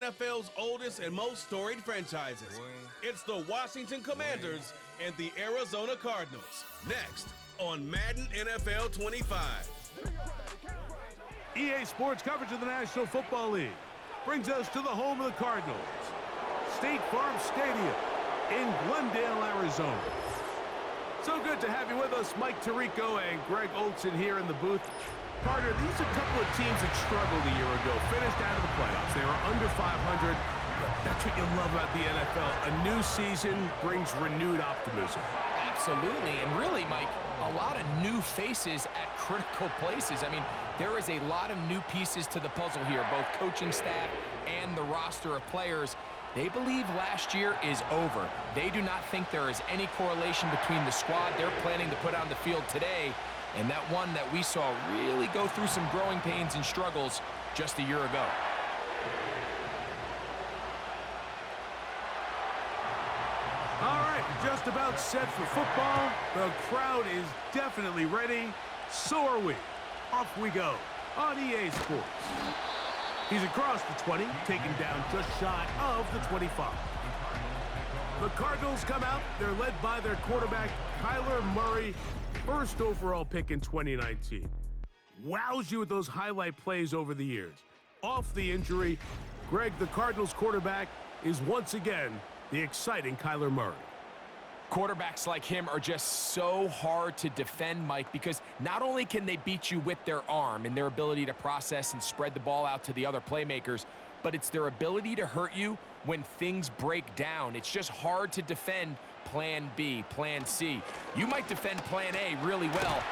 NFL's oldest and most storied franchises. It's the Washington Commanders and the Arizona Cardinals. Next on Madden NFL 25. EA Sports coverage of the National Football League brings us to the home of the Cardinals, State Farm Stadium in Glendale, Arizona. So good to have you with us, Mike Tirico and Greg Olson here in the booth. Carter, these are a couple of teams that struggled a year ago, finished out of the playoffs. They were under 500. That's what you love about the NFL. A new season brings renewed optimism. Absolutely, and really, Mike, a lot of new faces at critical places. I mean, there is a lot of new pieces to the puzzle here, both coaching staff and the roster of players. They believe last year is over. They do not think there is any correlation between the squad they're planning to put on the field today and that one that we saw really go through some growing pains and struggles just a year ago. All right, just about set for football. The crowd is definitely ready. So are we. Off we go on EA Sports. He's across the 20, taken down just shy of the 25. The Cardinals come out. They're led by their quarterback, Kyler Murray, first overall pick in 2019. Wows you with those highlight plays over the years. Off the injury, Greg, the Cardinals quarterback, is once again the exciting Kyler Murray. Quarterbacks like him are just so hard to defend, Mike, because not only can they beat you with their arm and their ability to process and spread the ball out to the other playmakers, but it's their ability to hurt you when things break down. It's just hard to defend plan B, plan C. You might defend plan A really well,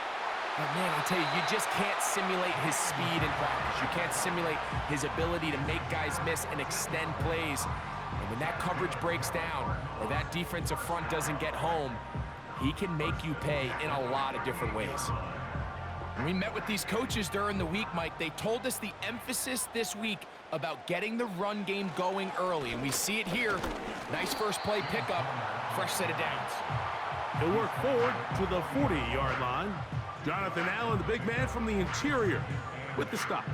but man, I tell you, you just can't simulate his speed in practice. You can't simulate his ability to make guys miss and extend plays. And when that coverage breaks down or that defensive front doesn't get home, he can make you pay in a lot of different ways. When we met with these coaches during the week, Mike, they told us the emphasis this week about getting the run game going early, and we see it here. Nice first play pickup, fresh set of downs. He'll work forward to the 40-yard line. Jonathan Allen, the big man from the interior, with the stop.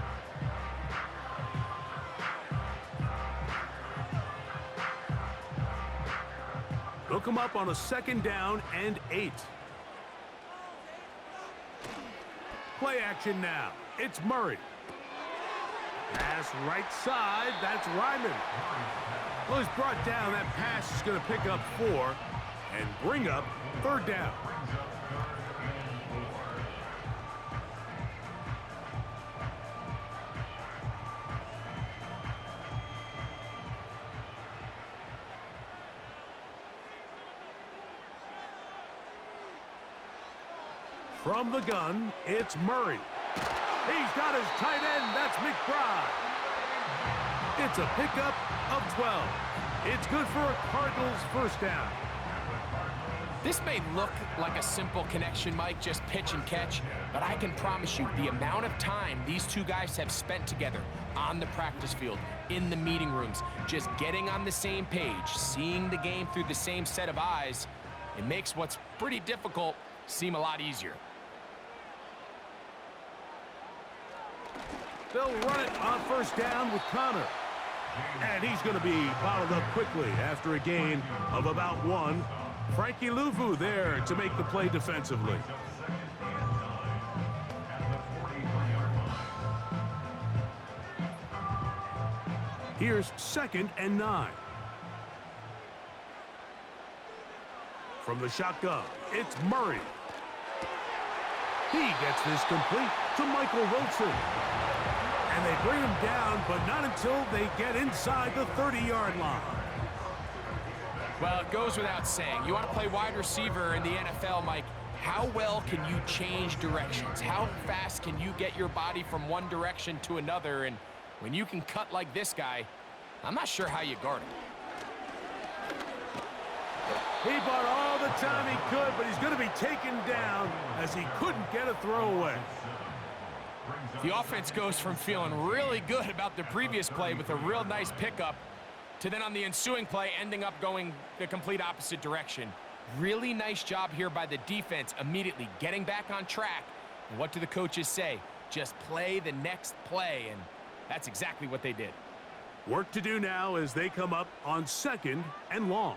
They'll come up on a 2nd down and 8. Play action now. It's Murray. Pass right side. That's Ryman. Well, he's brought down. That pass is going to pick up 4 and bring up 3rd down. From the gun, it's Murray. He's got his tight end. That's McBride. It's a pickup of 12. It's good for a Cardinals first down. This may look like a simple connection, Mike, just pitch and catch, but I can promise you the amount of time these two guys have spent together on the practice field, in the meeting rooms, just getting on the same page, seeing the game through the same set of eyes, it makes what's pretty difficult seem a lot easier. They'll run it on first down with Connor. And he's going to be bottled up quickly after a gain of about 1. Frankie Louvu there to make the play defensively. Here's 2nd and 9. From the shotgun, it's Murray. He gets this complete to Michael Wilson. And they bring him down, but not until they get inside the 30-yard line. Well, it goes without saying. You want to play wide receiver in the NFL, Mike, how well can you change directions? How fast can you get your body from one direction to another? And when you can cut like this guy, I'm not sure how you guard him. He bought all the time he could, but he's going to be taken down as he couldn't get a throwaway. The offense goes from feeling really good about the previous play with a real nice pickup to then on the ensuing play ending up going the complete opposite direction. Really nice job here by the defense immediately getting back on track. And what do the coaches say? Just play the next play, and that's exactly what they did. Work to do now as they come up on 2nd and long.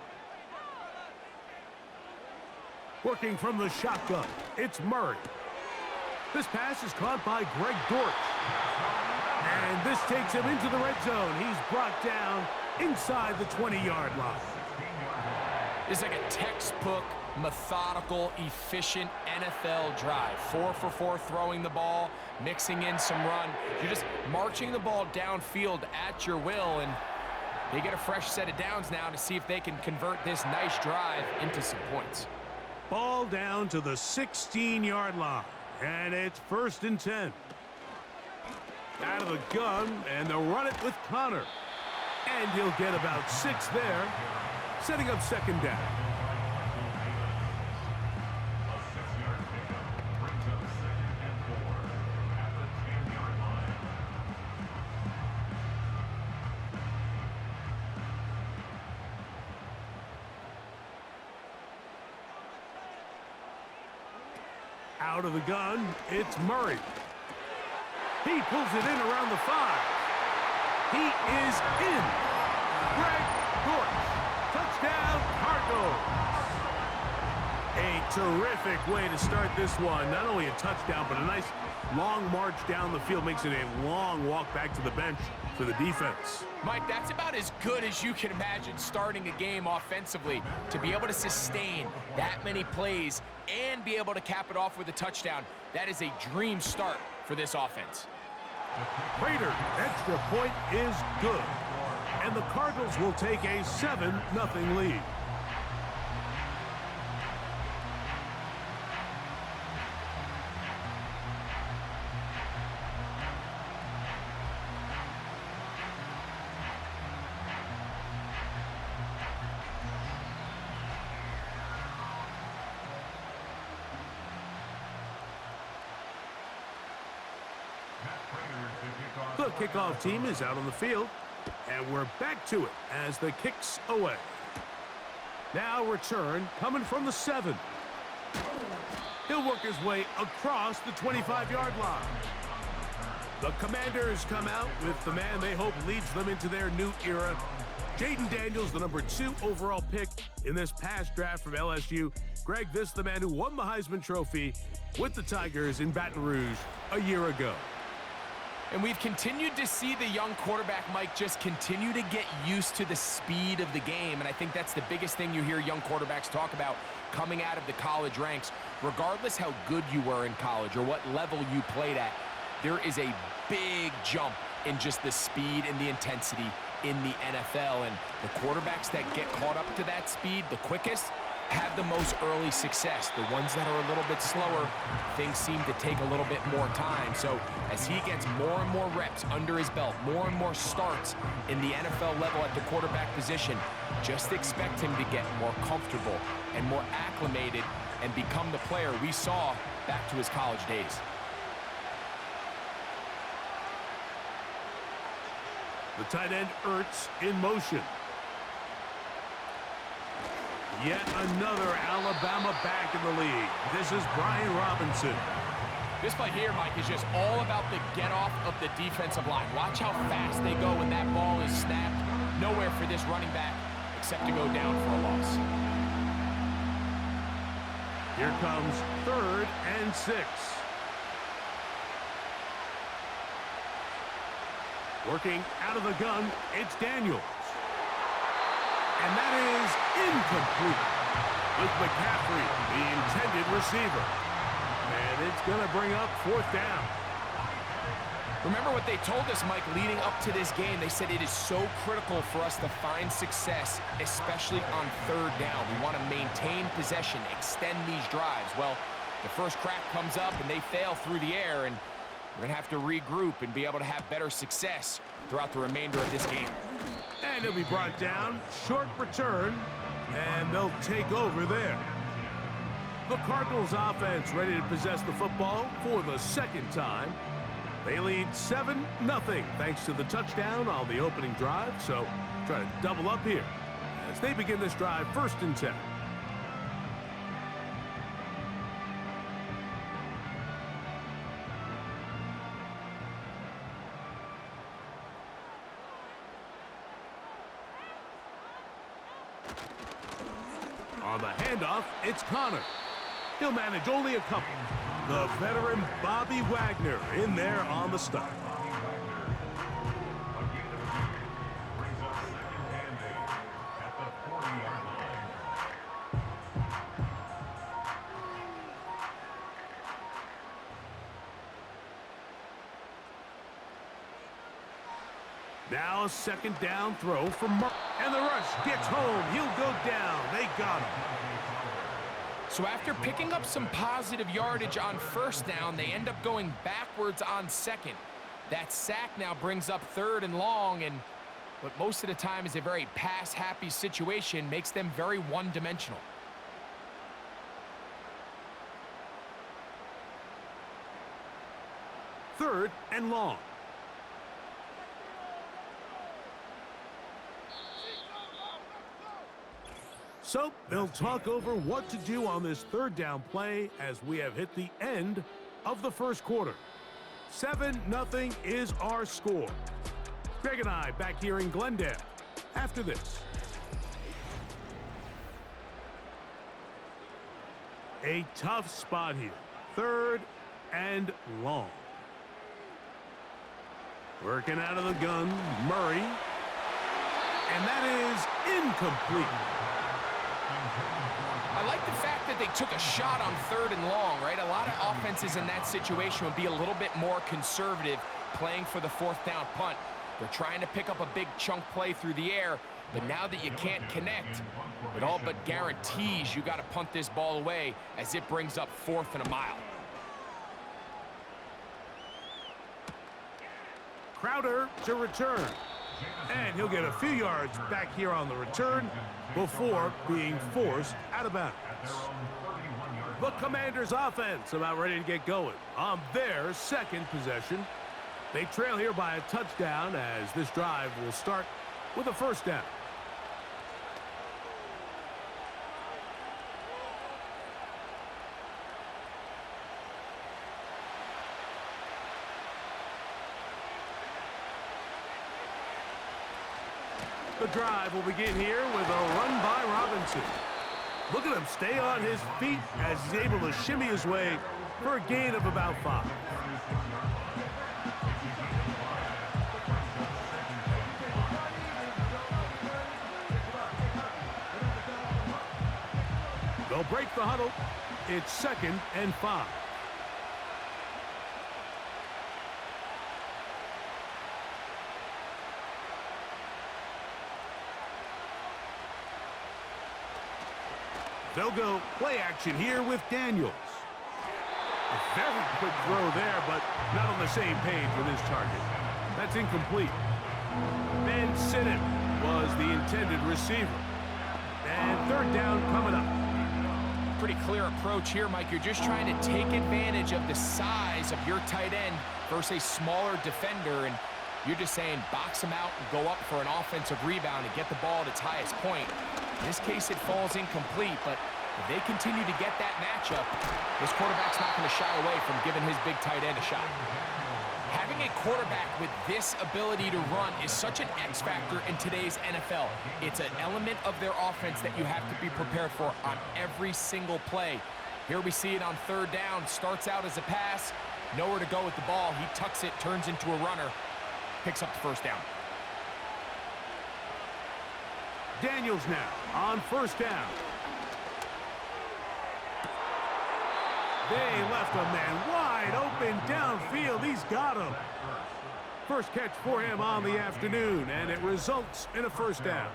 Working from the shotgun, it's Murray. This pass is caught by Greg Dortch. And this takes him into the red zone. He's brought down inside the 20-yard line. It's like a textbook, methodical, efficient NFL drive. 4 for 4 throwing the ball, mixing in some run. You're just marching the ball downfield at your will, and they get a fresh set of downs now to see if they can convert this nice drive into some points. Ball down to the 16-yard line, and it's 1st and 10. Out of the gun, and they'll run it with Connor. And he'll get about 6 there, setting up 2nd down. Out of the gun, it's Murray. He pulls it in around the 5. He is in. Greg Dortch. Touchdown, Cardinals. A terrific way to start this one. Not only a touchdown, but a nice long march down the field. Makes it a long walk back to the bench for the defense. Mike, that's about as good as you can imagine starting a game offensively. To be able to sustain that many plays and be able to cap it off with a touchdown, that is a dream start for this offense. Raiders' extra point is good. And the Cardinals will take a 7-0 lead. The kickoff team is out on the field, and we're back to it as the kick's away. Now return coming from the 7. He'll work his way across the 25-yard line. The Commanders come out with the man they hope leads them into their new era. Jaden Daniels, the number 2 overall pick in this past draft from LSU. Greg, this is the man who won the Heisman Trophy with the Tigers in Baton Rouge a year ago. And we've continued to see the young quarterback, Mike, just continue to get used to the speed of the game. And I think that's the biggest thing you hear young quarterbacks talk about coming out of the college ranks. Regardless how good you were in college or what level you played at, there is a big jump in just the speed and the intensity in the NFL. And the quarterbacks that get caught up to that speed the quickest have the most early success. The ones that are a little bit slower, things seem to take a little bit more time. So as he gets more and more reps under his belt, more and more starts in the NFL level at the quarterback position, just expect him to get more comfortable and more acclimated and become the player we saw back to his college days. The tight end Ertz in motion. Yet another Alabama back in the league. This is Brian Robinson. This play here, Mike, is just all about the get-off of the defensive line. Watch how fast they go when that ball is snapped. Nowhere for this running back except to go down for a loss. Here comes 3rd and 6. Working out of the gun, it's Daniels. And that is incomplete with McCaffrey, the intended receiver. And it's going to bring up 4th down. Remember what they told us, Mike, leading up to this game. They said it is so critical for us to find success, especially on 3rd down. We want to maintain possession, extend these drives. Well, the first crack comes up and they fail through the air, and we're going to have to regroup and be able to have better success throughout the remainder of this game. And he'll be brought down, short return, and they'll take over there. The Cardinals offense ready to possess the football for the 2nd time. They lead 7-0 thanks to the touchdown on the opening drive, so try to double up here as they begin this drive 1st and 10. On the handoff, it's Connor. He'll manage only a couple. The veteran Bobby Wagner in there on the stop. Now a second down throw for Mark. And the rush gets home. He'll go down. They got him. So after picking up some positive yardage on first down, they end up going backwards on second. That sack now brings up 3rd and long, and what most of the time is a very pass-happy situation makes them very one-dimensional. Third and long. So they'll talk over what to do on this 3rd down play as we have hit the end of the first quarter. 7-0 is our score. Greg and I back here in Glendale after this. A tough spot here. 3rd and long. Working out of the gun, Murray. And that is incomplete. I like the fact that they took a shot on 3rd and long, right? A lot of offenses in that situation would be a little bit more conservative playing for the 4th down punt. They're trying to pick up a big chunk play through the air, but now that you can't connect, it all but guarantees you got to punt this ball away as it brings up 4th and a mile. Crowder to return. And he'll get a few yards back here on the return before being forced out of bounds. The Commanders' offense about ready to get going on their 2nd possession. They trail here by a touchdown as this drive will start with a 1st down. The drive will begin here with a run by Robinson. Look at him stay on his feet as he's able to shimmy his way for a gain of about 5. They'll break the huddle. It's 2nd and 5. They'll go play action here with Daniels. A very quick throw there, but not on the same page with his target. That's incomplete. Ben Sinnott was the intended receiver. And 3rd down coming up. Pretty clear approach here, Mike. You're just trying to take advantage of the size of your tight end versus a smaller defender, and you're just saying box him out and go up for an offensive rebound and get the ball at its highest point. In this case, it falls incomplete, but if they continue to get that matchup, this quarterback's not going to shy away from giving his big tight end a shot. Having a quarterback with this ability to run is such an X factor in today's NFL. It's an element of their offense that you have to be prepared for on every single play. Here we see it on 3rd down. Starts out as a pass, nowhere to go with the ball. He tucks it, turns into a runner, picks up the 1st down. Daniels now on 1st down. They left a man wide open downfield. He's got him. First catch for him on the afternoon, and it results in a 1st down.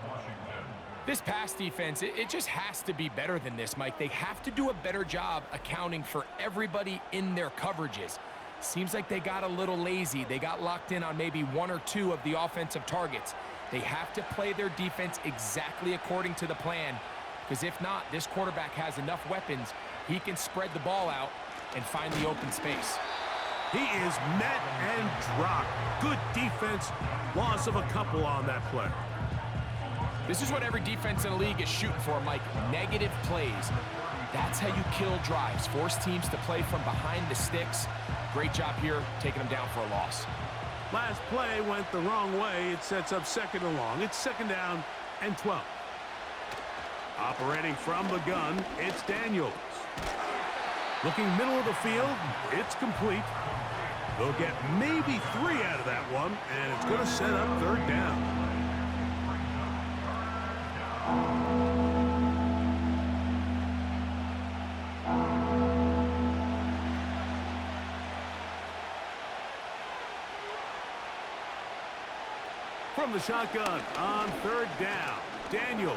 This pass defense, it just has to be better than this, Mike. They have to do a better job accounting for everybody in their coverages. Seems like they got a little lazy. They got locked in on maybe 1 or 2 of the offensive targets. They have to play their defense exactly according to the plan, because if not, this quarterback has enough weapons. He can spread the ball out and find the open space. He is met and dropped. Good defense. Loss of a couple on that play. This is what every defense in the league is shooting for, Mike. Negative plays. That's how you kill drives. Force teams to play from behind the sticks. Great job here, taking them down for a loss. Last play went the wrong way. It sets up 2nd and long. It's 2nd down and 12. Operating from the gun, it's Daniels. Looking middle of the field, it's complete. They'll get maybe 3 out of that one, and it's going to set up third down. From the shotgun on third down, Daniels.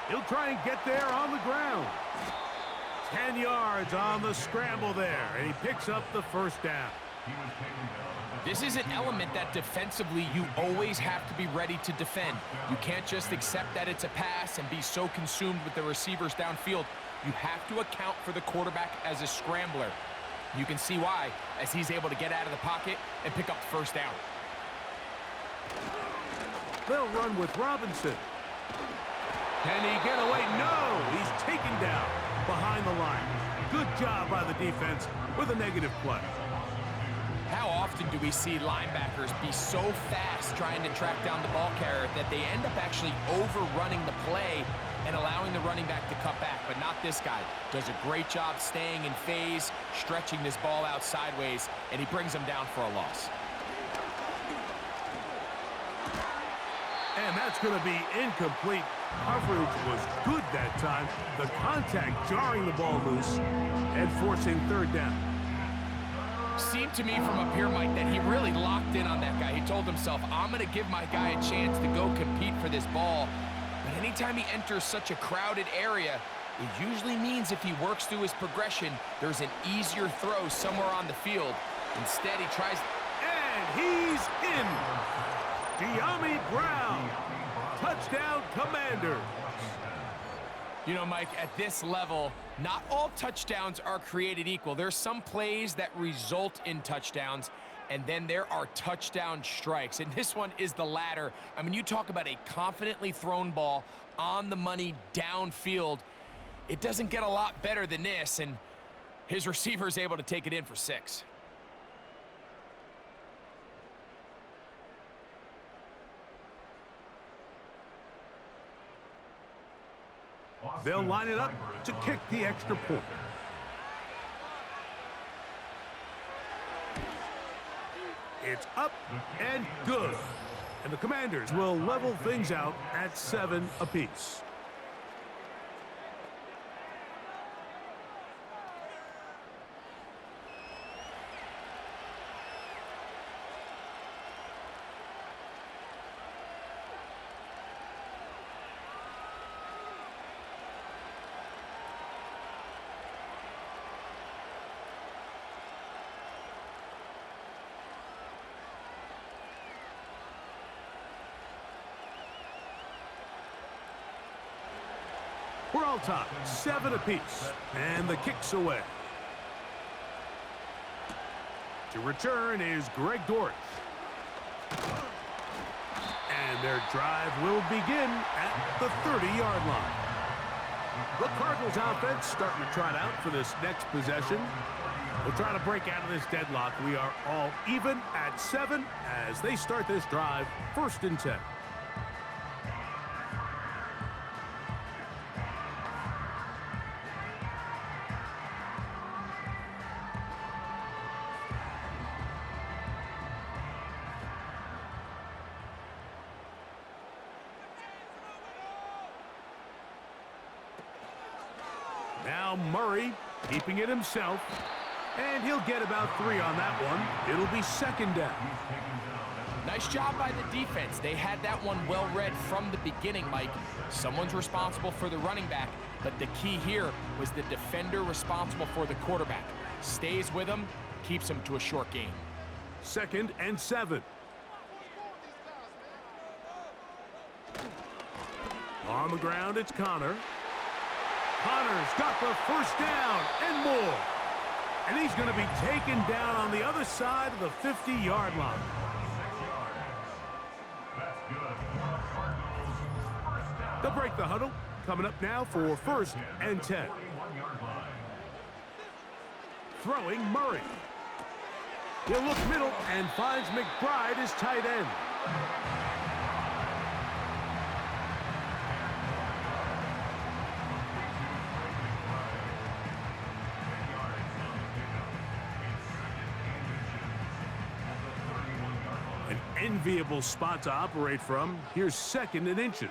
He'll try and get there on the ground. 10 yards on the scramble there, and he picks up the first down. This is an element that defensively you always have to be ready to defend. You can't just accept that it's a pass and be so consumed with the receivers downfield. You have to account for the quarterback as a scrambler. You can see why, as he's able to get out of the pocket and pick up the first down. They'll run with Robinson. Can he get away? No! He's taken down behind the line. Good job by the defense with a negative play. How often do we see linebackers be so fast trying to track down the ball carrier that they end up actually overrunning the play and allowing the running back to cut back? But not this guy. Does a great job staying in phase, stretching this ball out sideways, and he brings him down for a loss. And that's going to be incomplete. Coverage was good that time. The contact jarring the ball loose and forcing third down. Seemed to me from up here, Mike, that he really locked in on that guy. He told himself, I'm going to give my guy a chance to go compete for this ball. But anytime he enters such a crowded area, it usually means if he works through his progression, there's an easier throw somewhere on the field. Instead, he tries... And he's in! De'Ami Brown! Touchdown, Commanders! You know, Mike, at this level, not all touchdowns are created equal. There's some plays that result in touchdowns, and then there are touchdown strikes. And this one is the latter. I mean, you talk about a confidently thrown ball on the money downfield. It doesn't get a lot better than this, and his receiver is able to take it in for 6. They'll line it up to kick the extra point. It's up and good. And the Commanders will level things out at 7 apiece. We're all tied, 7 apiece, and the kick's away. To return is Greg Dortch. And their drive will begin at the 30-yard line. The Cardinals offense starting to trot out for this next possession. We'll try to break out of this deadlock. We are all even at 7 as they start this drive, 1st and 10. Now Murray keeping it himself, and he'll get about 3 on that one. It'll be 2nd down. Nice job by the defense. They had that one well read from the beginning, Mike. Someone's responsible for the running back, but the key here was the defender responsible for the quarterback. Stays with him, keeps him to a short gain. 2nd and 7. On the ground, it's Connor. Connor's got the first down and more. And he's going to be taken down on the other side of the 50-yard line. They'll break the huddle. Coming up now for 1st and 10. Throwing Murray. He'll look middle and finds McBride as tight end. enviable spot to operate from. Here's 2nd and inches.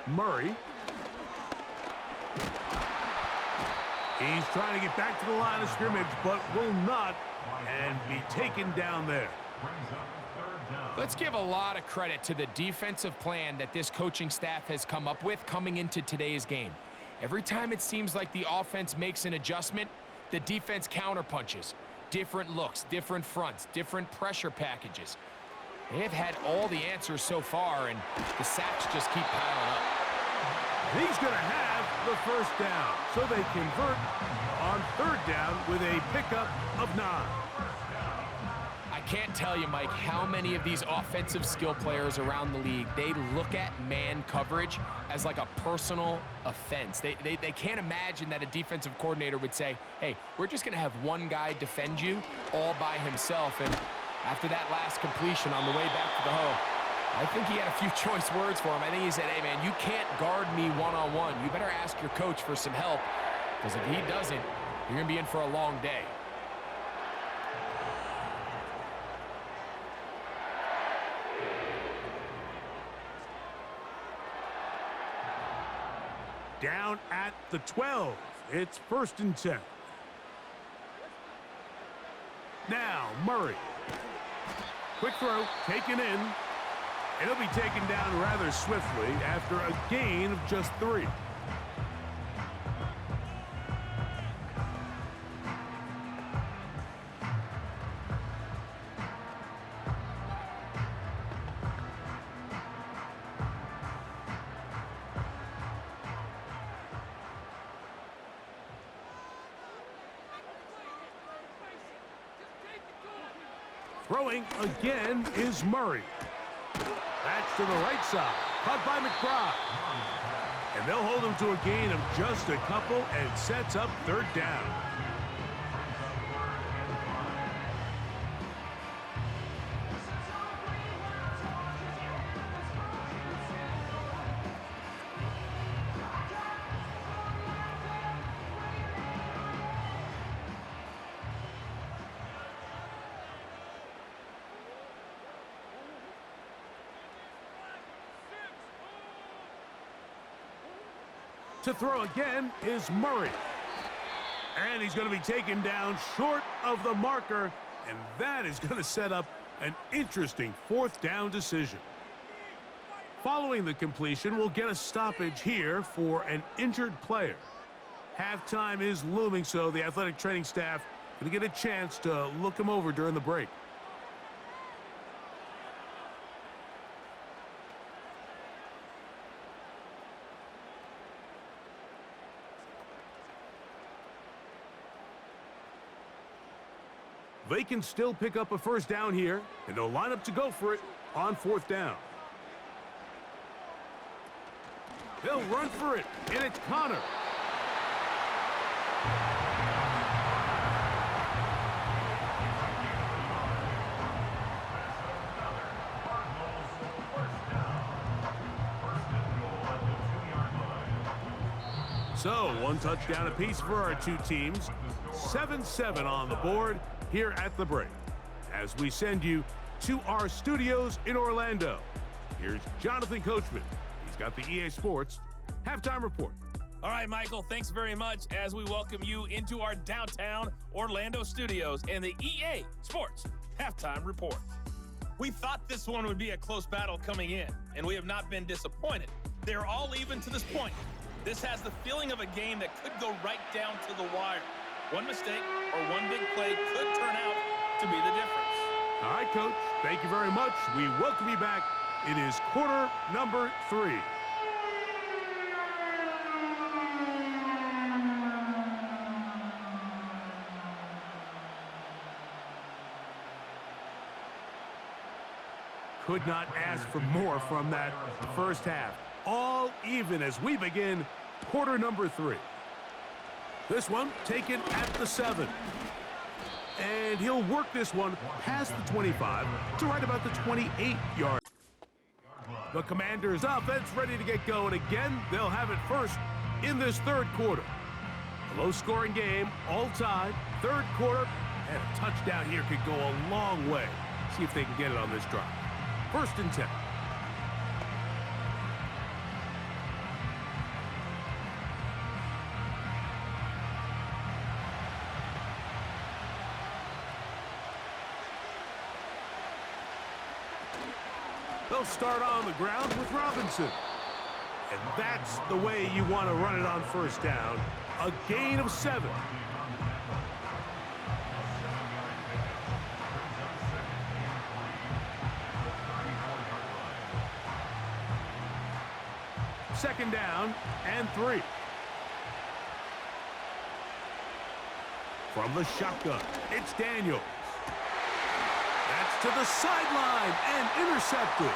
Murray. He's trying to get back to the line of scrimmage, but will not, and be taken down there. Let's give a lot of credit to the defensive plan that this coaching staff has come up with coming into today's game. Every time it seems like the offense makes an adjustment, the defense counterpunches. Different looks, different fronts, different pressure packages. They have had all the answers so far, and the sacks just keep piling up. He's going to have the first down, so they convert on 3rd down with a pickup of 9. I can't tell you, Mike, how many of these offensive skill players around the league, they look at man coverage as like a personal offense. They can't imagine that a defensive coordinator would say, hey, we're just going to have one guy defend you all by himself. And after that last completion on the way back to the hole, I think he had a few choice words for him. I think he said, hey, man, you can't guard me one-on-one. You better ask your coach for some help, because if he doesn't, you're going to be in for a long day. Down at the 12. It's 1st and 10. Now, Murray. Quick throw, taken in. It'll be taken down rather swiftly after a gain of just 3. Throwing again is Murray. That's to the right side. Caught by McBride. And they'll hold him to a gain of just a couple and sets up 3rd down. To throw again is Murray. And he's going to be taken down short of the marker, and that is going to set up an interesting 4th down decision. Following the completion, we'll get a stoppage here for an injured player. Halftime is looming, so the athletic training staff going to get a chance to look him over during the break. They can still pick up a 1st down here, and they'll line up to go for it on 4th down. They'll run for it, and it's Connor. So, 1 touchdown apiece for our 2 teams. 7-7 on the board here at the break. As we send you to our studios in Orlando, here's Jonathan Coachman. He's got the EA Sports Halftime Report. All right, Michael, thanks very much as we welcome you into our downtown Orlando studios and the EA Sports Halftime Report. We thought this one would be a close battle coming in, and we have not been disappointed. They're all even to this point. This has the feeling of a game that could go right down to the wire. One mistake or one big play could turn out to be the difference. All right, Coach. Thank you very much. We welcome you back. It is quarter number 3. Could not ask for more from that first half. All even as we begin quarter number 3. This one taken at the 7. And he'll work this one past the 25 to right about the 28-yard. The Commanders' offense ready to get going again. They'll have it first in this 3rd quarter. A low-scoring game, all tied, 3rd quarter, and a touchdown here could go a long way. See if they can get it on this drive. 1st and 10. They'll start on the ground with Robinson. And that's the way you want to run it on 1st down. A gain of 7. Second down and 3. From the shotgun, it's Daniels. That's to the sideline and intercepted.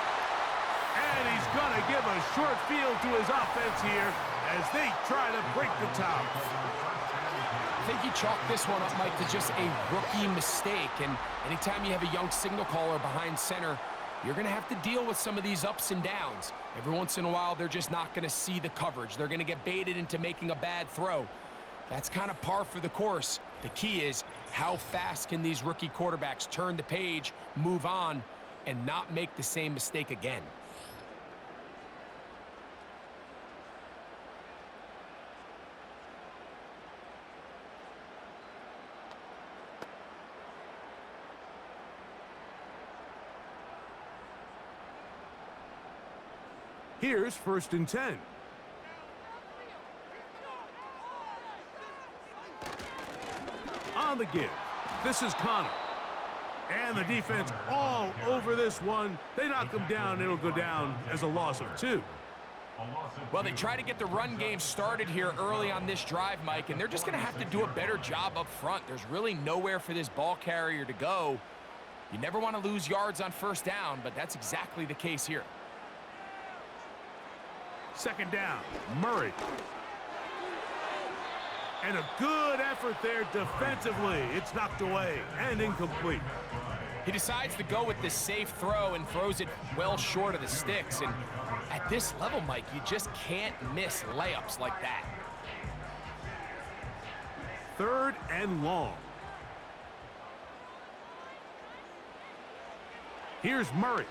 And he's going to give a short field to his offense here as they try to break the top. I think you chalk this one up, Mike, to just a rookie mistake. And anytime you have a young signal caller behind center, you're going to have to deal with some of these ups and downs. Every once in a while, they're just not going to see the coverage. They're going to get baited into making a bad throw. That's kind of par for the course. The key is how fast can these rookie quarterbacks turn the page, move on, and not make the same mistake again. Here's 1st and 10. On the give, this is Connor. And the defense all over this one. They knock him down. It'll go down as a loss of 2. Well, they try to get the run game started here early on this drive, Mike, and they're just going to have to do a better job up front. There's really nowhere for this ball carrier to go. You never want to lose yards on 1st down, but that's exactly the case here. 2nd down, Murray. And a good effort there defensively. It's knocked away and incomplete. He decides to go with this safe throw and throws it well short of the sticks. And at this level, Mike, you just can't miss layups like that. 3rd and long. Here's Murray.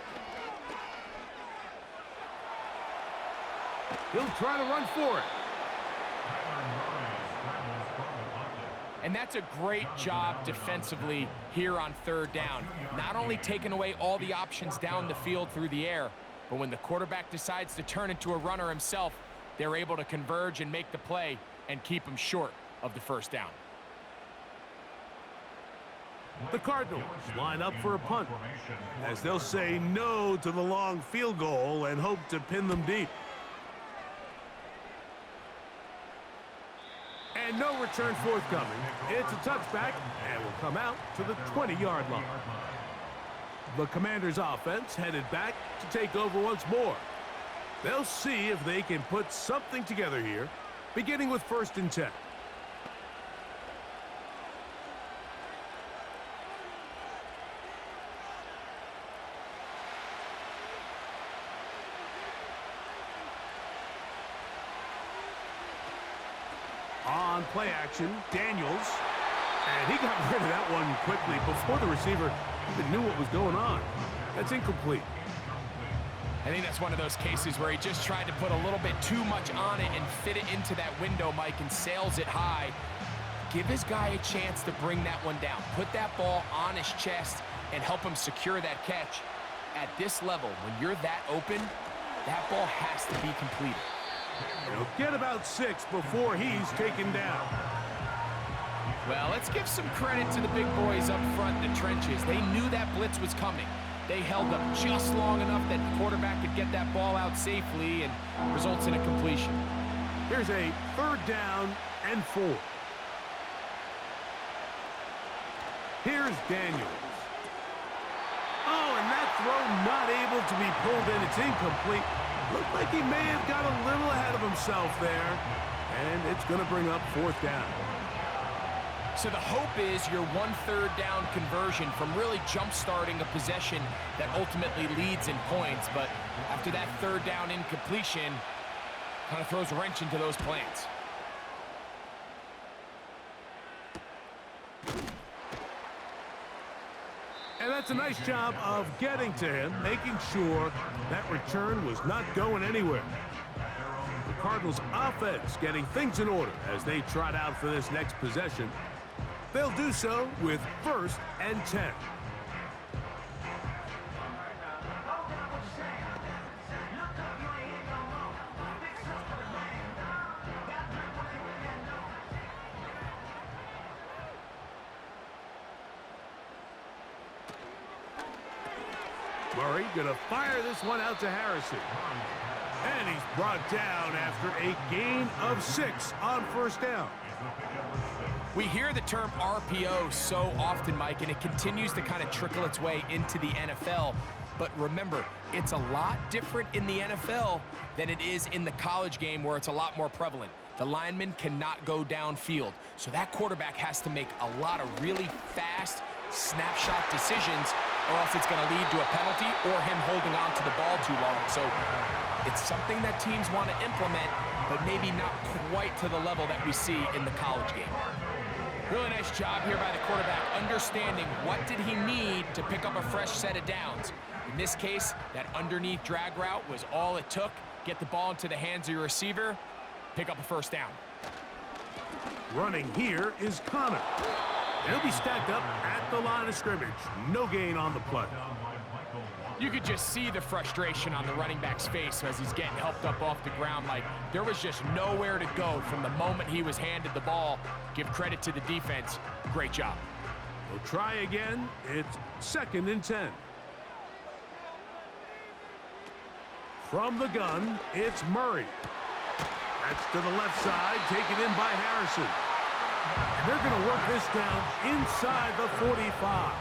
He'll try to run for it. And that's a great job defensively here on 3rd down. Not only taking away all the options down the field through the air, but when the quarterback decides to turn into a runner himself, they're able to converge and make the play and keep him short of the 1st down. The Cardinals line up for a punt, as they'll say no to the long field goal and hope to pin them deep. And no return forthcoming. It's a touchback and will come out to the 20-yard line. The Commanders' offense headed back to take over once more. They'll see if they can put something together here, beginning with 1st and 10. On play action, Daniels. And he got rid of that one quickly before the receiver even knew what was going on. That's incomplete. I think that's one of those cases where he just tried to put a little bit too much on it and fit it into that window, Mike, and sails it high. Give his guy a chance to bring that one down. Put that ball on his chest and help him secure that catch. At this level, when you're that open, that ball has to be completed. He'll get about 6 before he's taken down. Well, let's give some credit to the big boys up front in the trenches. They knew that blitz was coming. They held up just long enough that the quarterback could get that ball out safely and results in a completion. Here's a 3rd down and 4. Here's Daniels. Oh, and that throw not able to be pulled in. It's incomplete. Looked like he may have got a little ahead of himself there. And it's going to bring up 4th down. So the hope is your 1/3 down conversion from really jump-starting a possession that ultimately leads in points. But after that 3rd down incompletion, kind of throws a wrench into those plans. And that's a nice job of getting to him, making sure that return was not going anywhere. The Cardinals offense getting things in order as they trot out for this next possession. They'll do so with 1st and 10. Murray gonna fire this one out to Harrison. And he's brought down after a gain of 6 on 1st down. We hear the term RPO so often, Mike, and it continues to kind of trickle its way into the NFL. But remember, it's a lot different in the NFL than it is in the college game where it's a lot more prevalent. The lineman cannot go downfield, so that quarterback has to make a lot of really fast snapshot decisions, or else it's going to lead to a penalty or him holding on to the ball too long. So it's something that teams want to implement, but maybe not quite to the level that we see in the college game. Really nice job here by the quarterback, understanding what did he need to pick up a fresh set of downs. In this case, that underneath drag route was all it took. Get the ball into the hands of your receiver, pick up a 1st down. Running here is Connor. He'll be stacked up at the line of scrimmage. No gain on the play. You could just see the frustration on the running back's face as he's getting helped up off the ground. Like, there was just nowhere to go from the moment he was handed the ball. Give credit to the defense. Great job. We'll try again. It's 2nd and 10. From the gun, it's Murray. That's to the left side, taken in by Harrison. And they're going to work this down inside the 45.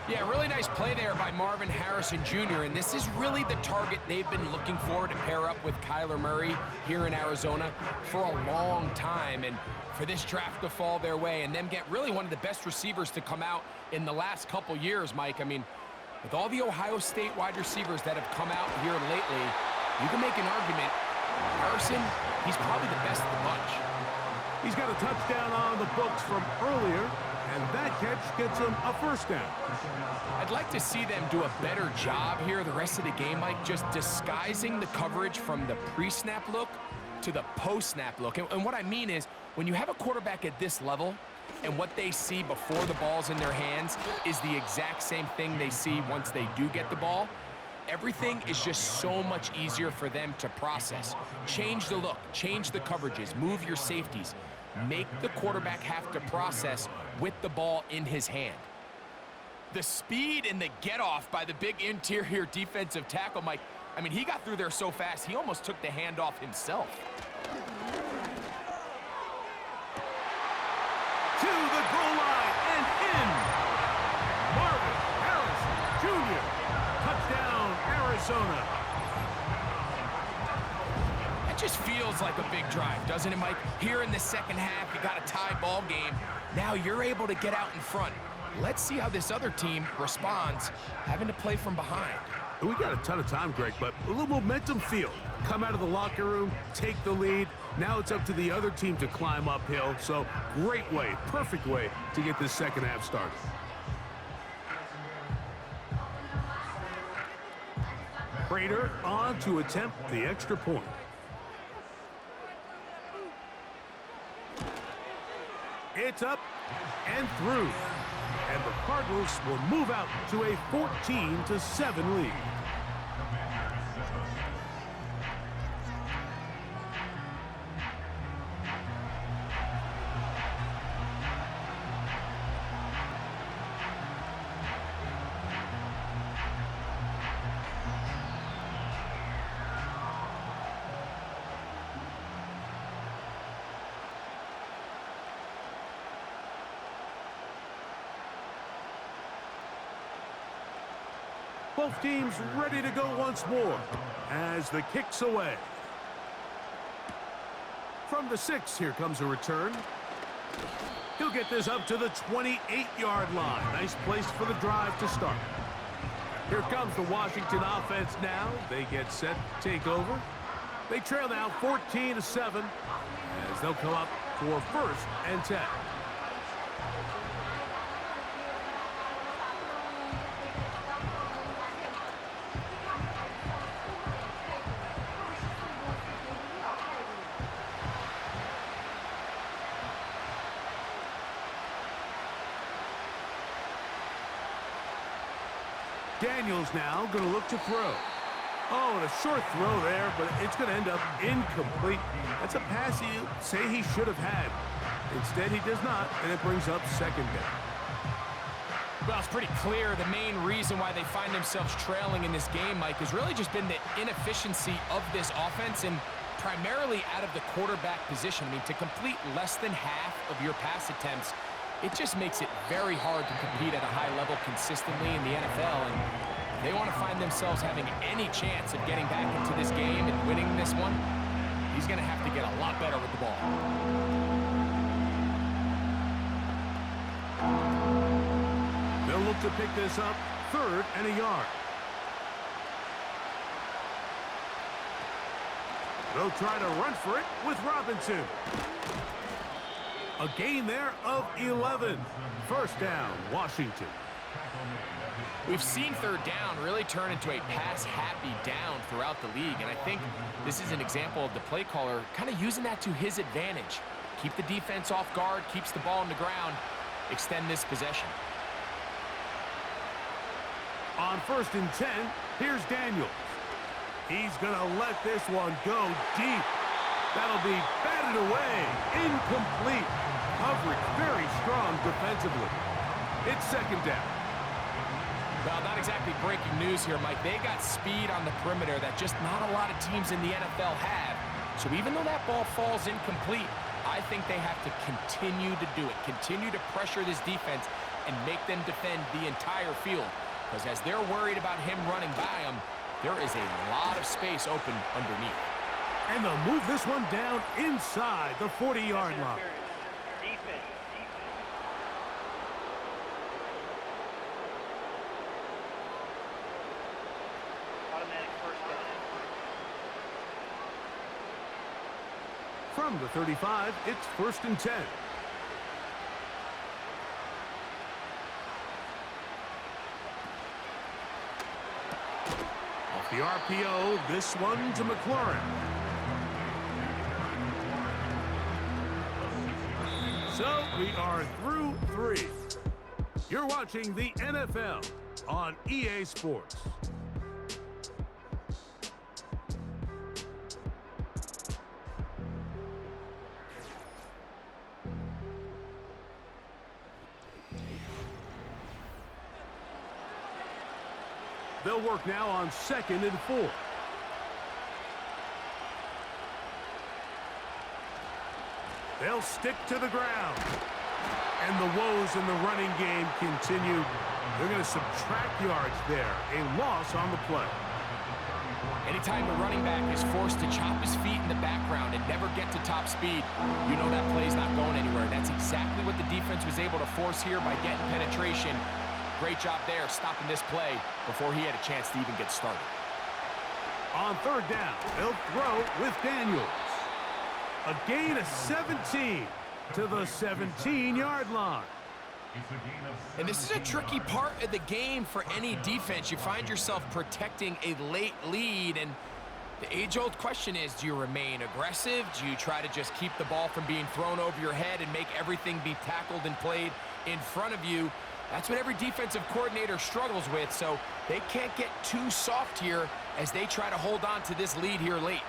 Yeah, really nice play there by Marvin Harrison Jr., and this is really the target they've been looking for to pair up with Kyler Murray here in Arizona for a long time. And for this draft to fall their way and them get really one of the best receivers to come out in the last couple years, Mike. I mean, with all the Ohio State wide receivers that have come out here lately, you can make an argument. Harrison, he's probably the best of the bunch. He's got a touchdown on the books from earlier, and that catch gets him a 1st down. I'd like to see them do a better job here the rest of the game, Mike, just disguising the coverage from the pre-snap look to the post-snap look. And what I mean is, when you have a quarterback at this level, and what they see before the ball's in their hands is the exact same thing they see once they do get the ball, everything is just so much easier for them to process. Change the look, change the coverages, move your safeties. Make the quarterback have to process with the ball in his hand. The speed and the get-off by the big interior defensive tackle, Mike, I mean, he got through there so fast, he almost took the handoff himself. To the goal line and in. Marvin Harrison Jr. Touchdown, Arizona. That just feels like a big drive, doesn't it, Mike? Here in the second half, you got a tie ball game. Now you're able to get out in front. Let's see how this other team responds, having to play from behind. We got a ton of time, Greg, but a little momentum field. Come out of the locker room, take the lead. Now it's up to the other team to climb uphill. So great way, perfect way to get this second half started. Prater on to attempt the extra point. It's up and through. And the Cardinals will move out to a 14-7 lead. Both teams ready to go once more as the kick's away. From the 6, here comes a return. He'll get this up to the 28-yard line. Nice place for the drive to start. Here comes the Washington offense now. They get set to take over. They trail now 14-7 as they'll come up for 1st and 10. Daniels now going to look to throw. Oh, and a short throw there, but it's going to end up incomplete. That's a pass you say he should have had. Instead, he does not, and it brings up second down. Well, it's pretty clear the main reason why they find themselves trailing in this game, Mike, has really just been the inefficiency of this offense and primarily out of the quarterback position. I mean, to complete less than half of your pass attempts, it just makes it very hard to compete at a high level consistently in the NFL. And if they want to find themselves having any chance of getting back into this game and winning this one, he's going to have to get a lot better with the ball. They'll look to pick this up, 3rd and a yard. They'll try to run for it with Robinson. A gain there of 11. First down, Washington. We've seen 3rd down really turn into a pass-happy down throughout the league, and I think this is an example of the play caller kind of using that to his advantage. Keep the defense off guard, keeps the ball on the ground, extend this possession. On 1st and 10, here's Daniels. He's going to let this one go deep. That'll be batted away. Incomplete. Coverage very strong defensively. It's 2nd down. Well, not exactly breaking news here, Mike. They got speed on the perimeter that just not a lot of teams in the NFL have. So even though that ball falls incomplete, I think they have to continue to do it. Continue to pressure this defense and make them defend the entire field. Because as they're worried about him running by them, there is a lot of space open underneath. And they'll move this one down inside the 40-yard line. Automatic first down. From the 35, it's 1st and 10. The RPO, this one to McLaurin. So we are through 3. You're watching the NFL on EA Sports. They'll work now on 2nd and 4. They'll stick to the ground. And the woes in the running game continue. They're going to subtract yards there. A loss on the play. Anytime the running back is forced to chop his feet in the background and never get to top speed, you know that play's not going anywhere. That's exactly what the defense was able to force here by getting penetration. Great job there, stopping this play before he had a chance to even get started. On 3rd down, they'll throw with Daniels. A gain of 17 to the 17-yard line. And this is a tricky part of the game for any defense. You find yourself protecting a late lead, and the age-old question is, do you remain aggressive? Do you try to just keep the ball from being thrown over your head and make everything be tackled and played in front of you? That's what every defensive coordinator struggles with, so they can't get too soft here as they try to hold on to this lead here late.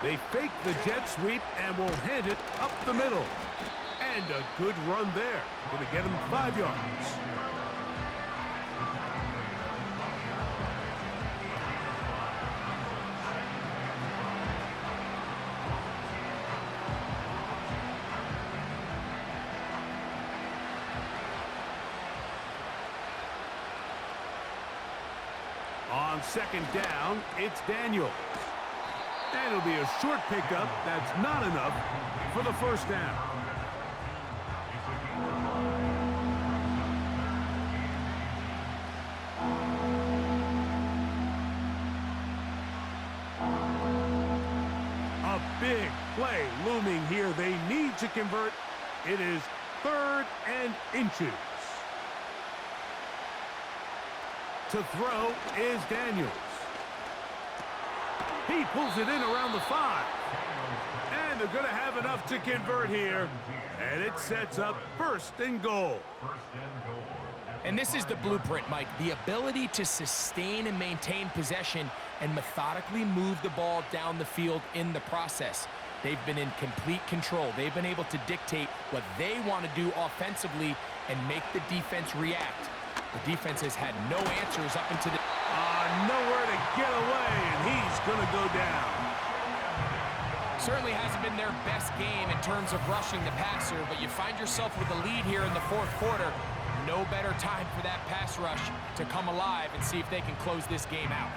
They fake the jet sweep and will hand it up the middle. And a good run there. Going to get him 5 yards. On 2nd down, it's Daniels. And it'll be a short pickup. That's not enough for the 1st down. A big play looming here. They need to convert. It is 3rd and inches. To throw is Daniels. He pulls it in around the 5. And they're going to have enough to convert here. And it sets up 1st and goal. And this is the blueprint, Mike. The ability to sustain and maintain possession and methodically move the ball down the field in the process. They've been in complete control. They've been able to dictate what they want to do offensively and make the defense react. The defense has had no answers up into the... Nowhere to get away, and he's going to go down. Certainly hasn't been their best game in terms of rushing the passer, but you find yourself with a lead here in the 4th quarter. No better time for that pass rush to come alive and see if they can close this game out.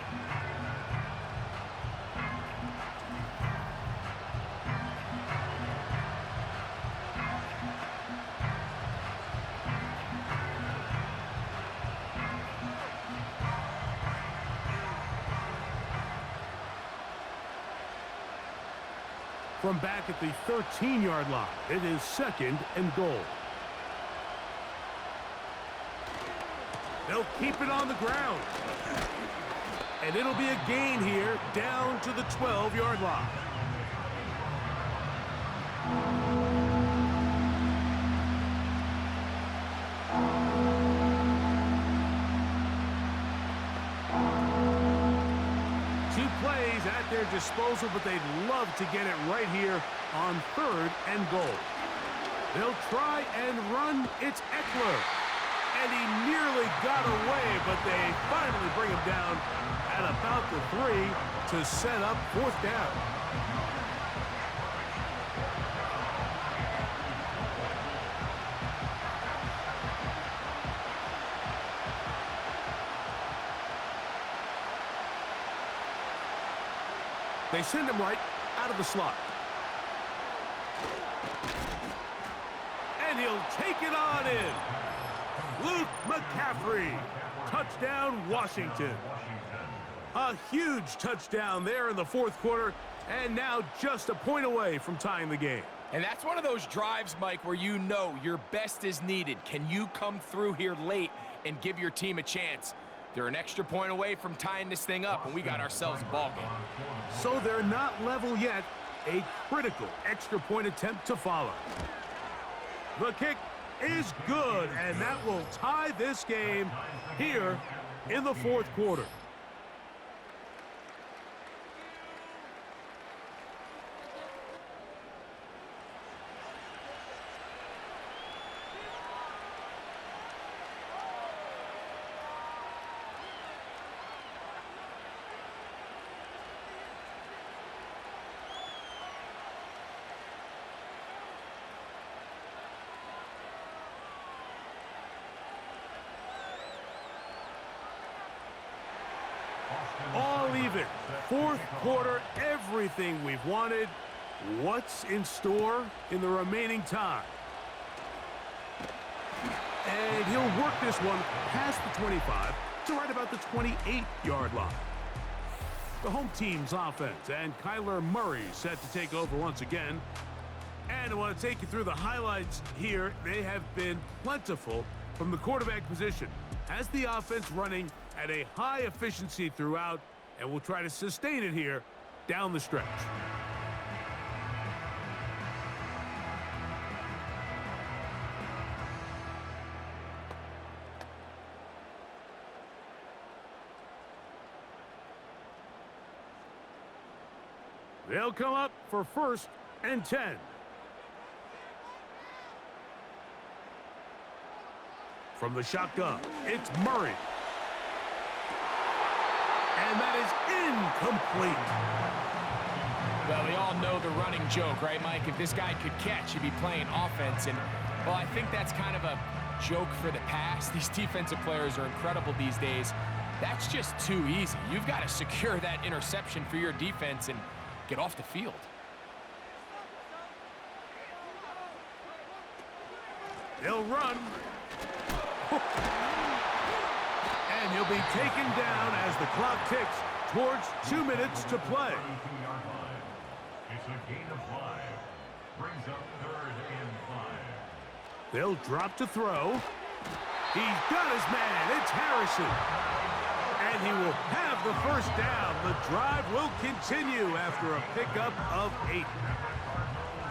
From back at the 13-yard line, it is 2nd and goal. They'll keep it on the ground. And it'll be a gain here down to the 12-yard line. At their disposal, but they'd love to get it right here on 3rd and goal. They'll try and run. It's Eckler. And he nearly got away, but they finally bring him down at about the 3 to set up 4th down. They send him right out of the slot. And he'll take it on in. Luke McCaffrey. Touchdown, Washington. A huge touchdown there in the 4th quarter, and now just a point away from tying the game. And that's one of those drives, Mike, where you know your best is needed. Can you come through here late and give your team a chance? They're an extra point away from tying this thing up, and we got ourselves a ball game. So they're not level yet. A critical extra point attempt to follow. The kick is good, and that will tie this game here in the 4th quarter. All even. 4th quarter, everything we've wanted. What's in store in the remaining time? And he'll work this one past the 25 to right about the 28-yard line. The home team's offense, and Kyler Murray set to take over once again. And I want to take you through the highlights here. They have been plentiful from the quarterback position. Has the offense running at a high efficiency throughout, and we'll try to sustain it here down the stretch. They'll come up for 1st and 10. From the shotgun, it's Murray. And that is incomplete. Well, we all know the running joke, right, Mike? If this guy could catch, he'd be playing offense. And, well, I think that's kind of a joke for the past. These defensive players are incredible these days. That's just too easy. You've got to secure that interception for your defense and get off the field. They'll run. And he'll be taken down as the clock ticks towards 2 minutes to play. It's a gain of 5. Brings up 3rd and 5. They'll drop to throw. He's got his man. It's Harrison. And he will have the 1st down. The drive will continue after a pickup of 8.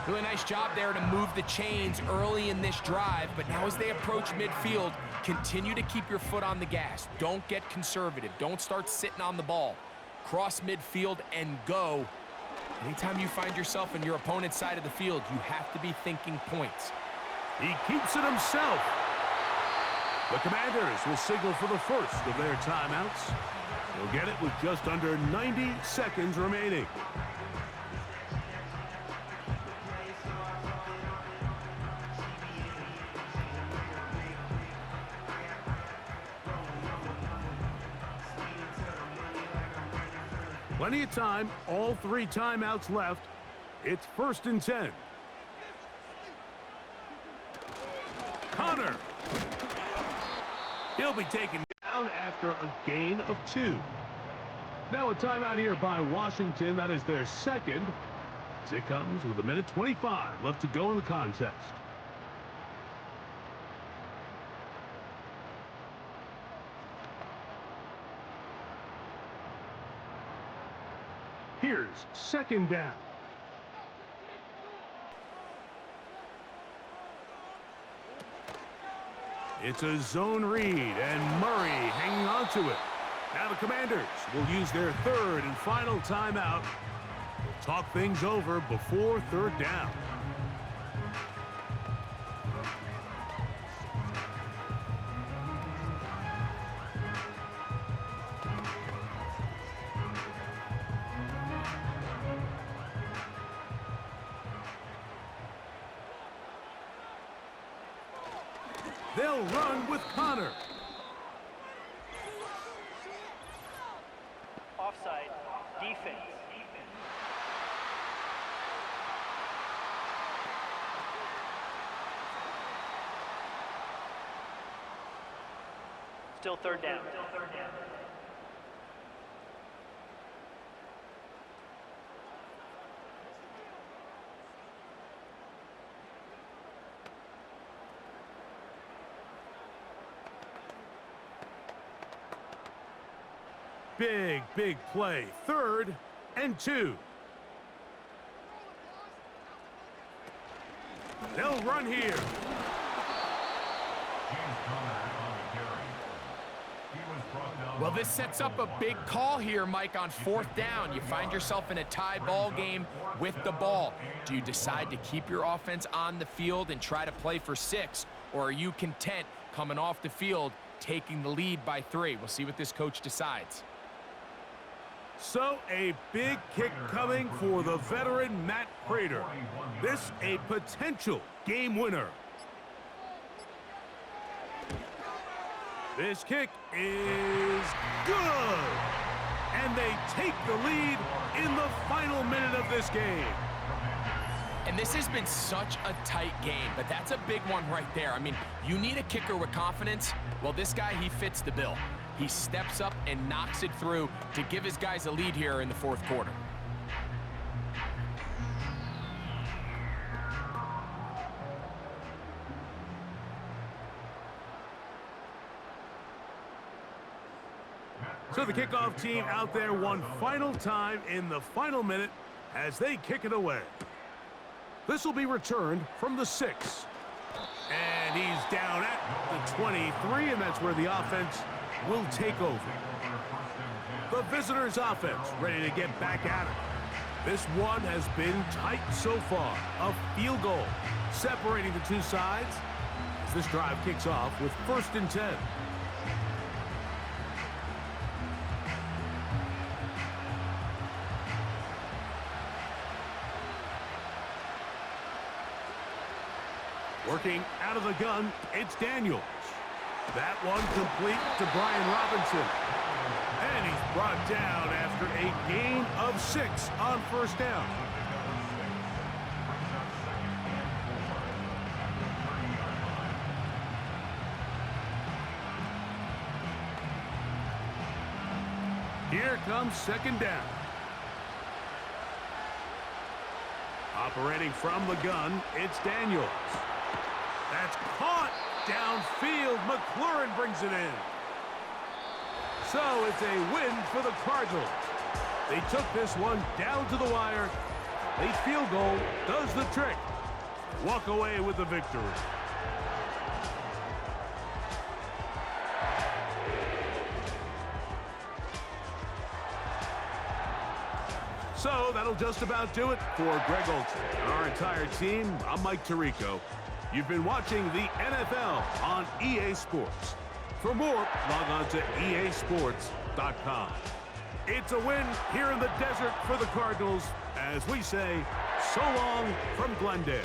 Really nice job there to move the chains early in this drive, but now as they approach midfield, continue to keep your foot on the gas. Don't get conservative. Don't start sitting on the ball. Cross midfield and go. Anytime you find yourself in your opponent's side of the field, you have to be thinking points. He keeps it himself. The Commanders will signal for the first of their timeouts. They'll get it with just under 90 seconds remaining. Plenty of time, all 3 timeouts left. It's 1st and 10. Connor. He'll be taken down after a gain of 2. Now a timeout here by Washington. That is their second. As it comes with 1:25 left to go in the contest. Here's 2nd down. It's a zone read, and Murray hanging on to it. Now the Commanders will use their 3rd and final timeout. They'll talk things over before 3rd down. They'll run with Connor. Offside. Defense. Still 3rd down. Big play. 3rd and 2. They'll run here. Well, this sets up a big call here, Mike, on 4th down. You find yourself in a tie ball game with the ball. Do you decide to keep your offense on the field and try to play for 6, or are you content coming off the field, taking the lead by 3? We'll see what this coach decides. So a big kick coming for the veteran Matt Prater. This a potential game winner. This kick is good. And they take the lead in the final minute of this game. And this has been such a tight game, but that's a big one right there. I mean, you need a kicker with confidence. Well, this guy, he fits the bill. He steps up and knocks it through to give his guys a lead here in the 4th quarter. So the kickoff team out there one final time in the final minute as they kick it away. This will be returned from the 6. And he's down at the 23, and that's where the offense will take over. The visitors' offense ready to get back at it. This one has been tight so far. A field goal separating the 2 sides as this drive kicks off with 1st and 10. Working out of the gun, it's Daniels. That one complete to Brian Robinson. And he's brought down after a gain of 6 on 1st down. Here comes 2nd down. Operating from the gun, it's Daniels. That's caught downfield. McLaurin brings it in. So it's a win for the Cardinals. They took this one down to the wire Late field goal does the trick. Walk away with the victory. So that'll just about do it for Greg Olson and our entire team. I'm Mike Tirico. You've been watching the NFL on EA Sports. For more, log on to easports.com. It's a win here in the desert for the Cardinals as we say so long from Glendale.